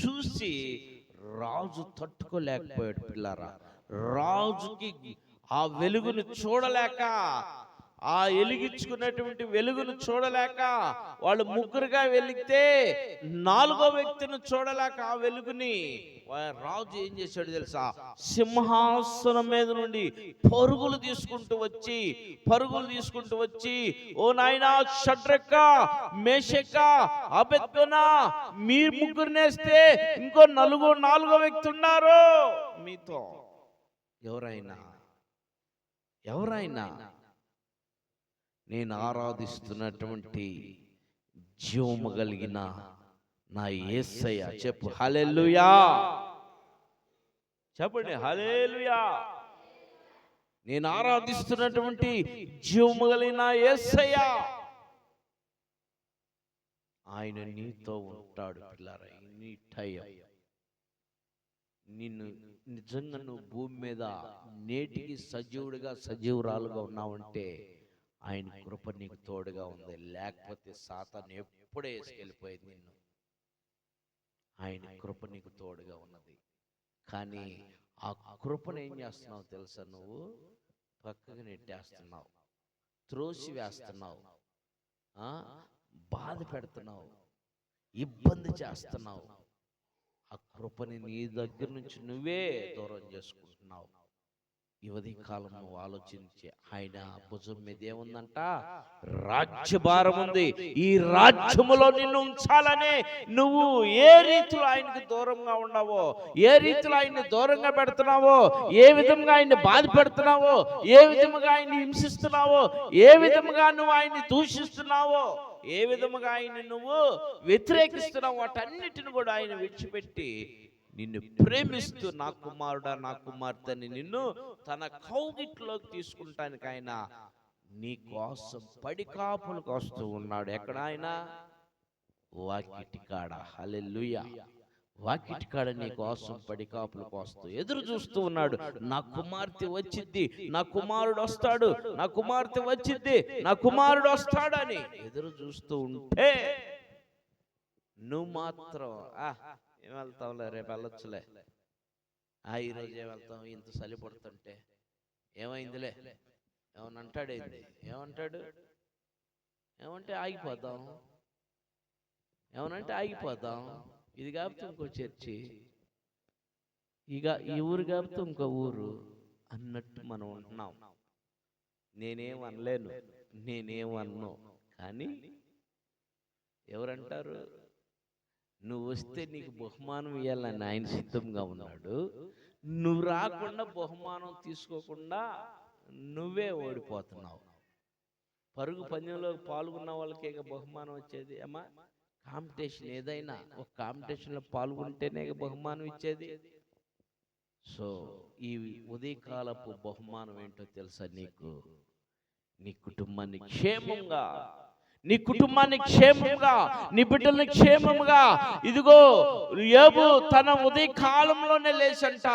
చూసి రాజు తట్టుకోలేకపోయాడు పిల్లారా. రాజుకి ఆ వెలుగును చూడలేక, ఆ వెలిగించుకున్నటువంటి వెలుగును చూడలేక, వాళ్ళు ముగ్గురుగా వెలిగితే నాలుగో వ్యక్తిని చూడలేక ఆ వెలుగుని రాజు ఏం చేశాడు తెలుసా? సింహాసనం మీద నుండి పరుగులు తీసుకుంటూ వచ్చి, ఓ నాయనా షడ్రక్క, మేషక, అబేద్గోనా, మీరు ముగ్గురు నేస్తే ఇంకో నాలుగో వ్యక్తి ఉన్నారు మీతో. ఎవరైనా నేను ఆరాధిస్తున్నటువంటి జీవము కలిగిన నా యేసయ్య. చెప్పు హల్లెలూయా, చెప్పండి హల్లెలూయా. నేను ఆరాధిస్తున్నటువంటి జీవము కలిగిన యేసయ్య, ఆయన నీతో ఉంటాడు పిల్లారా. నీ టైం నిన్ను నిజంగా నువ్వు భూమి మీద నేటికి సజీవురాలుగా ఉన్నావంటే ఆయన కృప నీకు తోడుగా ఉంది. లేకపోతే సాతాను ఎప్పుడే వేసుకెళ్ళిపోయేది నిన్ను. ఆయన కృప నీకు తోడుగా ఉన్నది. కానీ ఆ కృపను ఏం చేస్తున్నావు తెలుసా? నువ్వు పక్కకు నెట్టేస్తున్నావు, త్రోసి వేస్తున్నావు, బాధ పెడుతున్నావు, ఇబ్బంది చేస్తున్నావు. ఆ కృపని నీ దగ్గర నుంచి నువ్వే దూరం చేసుకుంటున్నావు. ఈ ఉదయకాలం నువ్వు ఆలోచించి, ఆయన భుజం మీద ఏముందంట? రాజ్యభారం ఉంది. ఈ రాజ్యములో నిన్ను ఉంచాలనే నువ్వు ఏ రీతిలో ఆయనకి దూరంగా ఉన్నావో, ఏ రీతిలో ఆయన్ని దూరంగా పెడుతున్నావో, ఏ విధంగా ఆయన్ని బాధ పెడుతున్నావో, ఏ విధముగా ఆయన్ని హింసిస్తున్నావో, ఏ విధముగా నువ్వు ఆయన్ని దూషిస్తున్నావో, ఏ విధముగా ఆయన్ని నువ్వు వ్యతిరేకిస్తున్నావు, వాటన్నిటిని కూడా ఆయన విడిచిపెట్టి నిన్ను ప్రేమిస్తూ నా కుమారుడా, నా కుమార్తెని నిన్ను తన కౌగిట్లోకి తీసుకుంటానికి ఆయన నీ కోసం పడికాపులకు వస్తూ ఉన్నాడు. ఎక్కడ ఆయన? వాకిటికాడ. హల్లెలూయా. వాకిటికాడ నీ కోసం పడికాపులకు వస్తూ ఎదురు చూస్తూ ఉన్నాడు. నా కుమార్తె వచ్చిద్ది, నా కుమారుడు వస్తాడు, నా కుమార్తె వచ్చిద్ది, నా కుమారుడు వస్తాడని ఎదురు చూస్తూ ఉంటే నువ్వు మాత్రం ఏం వెళ్తాంలే, రేపు వెళ్ళొచ్చులే, ఈరోజు ఏం వెళ్తాం, ఇంత చలి పడుతుంటే ఏమైందిలే, ఏమన్నా అంటాడేంది? ఏమంటే ఆగిపోతాం, ఆగిపోతాం. ఇది కాకపోతే ఇంకో చర్చి, ఇక ఈ ఊరు కాకపోతే ఇంకో ఊరు అన్నట్టు మనం ఉంటున్నాం. నేనేమన్ను, కానీ ఎవరంటారు? నువ్వు వస్తే నీకు బహుమానం ఇవ్వాలని ఆయన సిద్ధంగా ఉన్నాడు. నువ్వు రాకుండా బహుమానం తీసుకోకుండా నువ్వే ఓడిపోతున్నావు. పరుగు పందెంలో పాల్గొన్న వాళ్ళకే బహుమానం వచ్చేది. అమ్మా, కాంపిటీషన్ ఏదైనా ఒక కాంపిటీషన్లో పాల్గొంటేనే బహుమానం ఇచ్చేది. సో ఈ ఉదయకాలపు బహుమానం ఏంటో తెలుసా నీకు? నీ కుటుంబాన్ని క్షేమంగా, నీ బిడ్డల్ని క్షేమంగా, ఇదిగో యోబు తన ఉదయకాలంలోనే లేచంట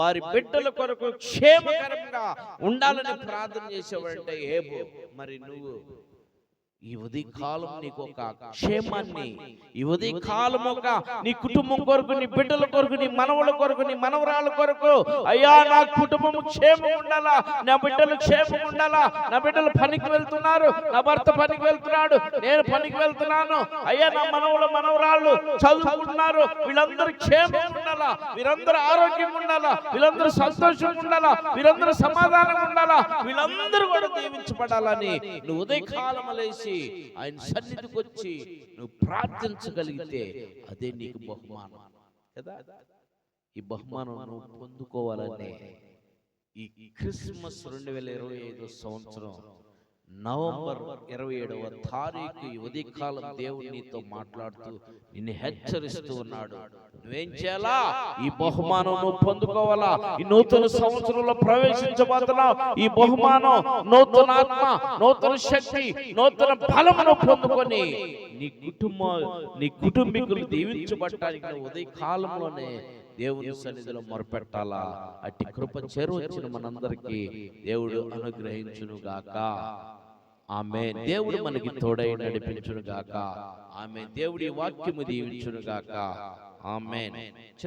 వారి బిడ్డల కొరకు క్షేమకరంగా ఉండాలని ప్రార్థన చేసేవాడంటే యోబు. మరి నువ్వు ఈ ఉదయకాలం నీకు ఒక క్షేమాన్ని, ఈ ఉదయకాలం ఒక నీ కుటుంబం కొరకు, నీ బిడ్డల కొరకు, నీ మనవల కొరకు, నీ మనవరాల కొరకు, అయ్యా నా కుటుంబం క్షేమం ఉండాలా, నా బిడ్డలు క్షేమం ఉండాలా, నా బిడ్డలు పనికి వెళ్తున్నారు, నా భర్త పనికి వెళ్తున్నాడు, నేను పనికి వెళ్తున్నాను, అయ్యా నా మనవరాళ్ళు చదువుకుంటున్నారు, వీళ్ళందరూ క్షేమం ఉండాలా, వీరందరూ ఆరోగ్యం ఉండాలా, వీళ్ళందరూ సంతోషం ఉండాలా, వీరందరూ సమాధానం ఉండాలా, వీళ్ళందరూ కూడా దీవించబడాలని నువ్వు ఉదయకాలం లేచి ఆయన సన్నిధికి వచ్చి నువ్వు ప్రార్థించగలిగితే అదే నీకు బహుమానం కదా. ఈ బహుమానం నువ్వు పొందుకోవాలనే ఈ క్రిస్మస్ 2025 సంవత్సరం నవంబర్ 27వ తారీఖు ఈ ఉదయకాలం దేవుడు నీతో మాట్లాడుతూ నిన్ను హెచ్చరిస్తూ ఉన్నాడు. నువ్వేం చేయాలా? ఈ బహుమానం నువ్వు పొందుకోవాలా. ఈ నూతన సంవత్సరంలో ప్రవేశించబోతున్నావు. ఈ బహుమానం నూతన ఆత్మ, నూతన శక్తి, నూతన బలమును పొందుకొని నీ కుటుంబీకులు దీవించబడటానికి ఉదయకాలంలోనే దేవుని సన్నిధిలో మొరపెట్టాలా. అట్టి కృప చేరువచ్చిన మనందరికీ దేవుడు అనుగ్రహించును గాక. ఆమేన్. దేవుడు మనకి తోడై నడిపించును గాక. ఆమేన్. దేవుడి వాక్యము దీవించును గాక. ఆమేన్. చిన్న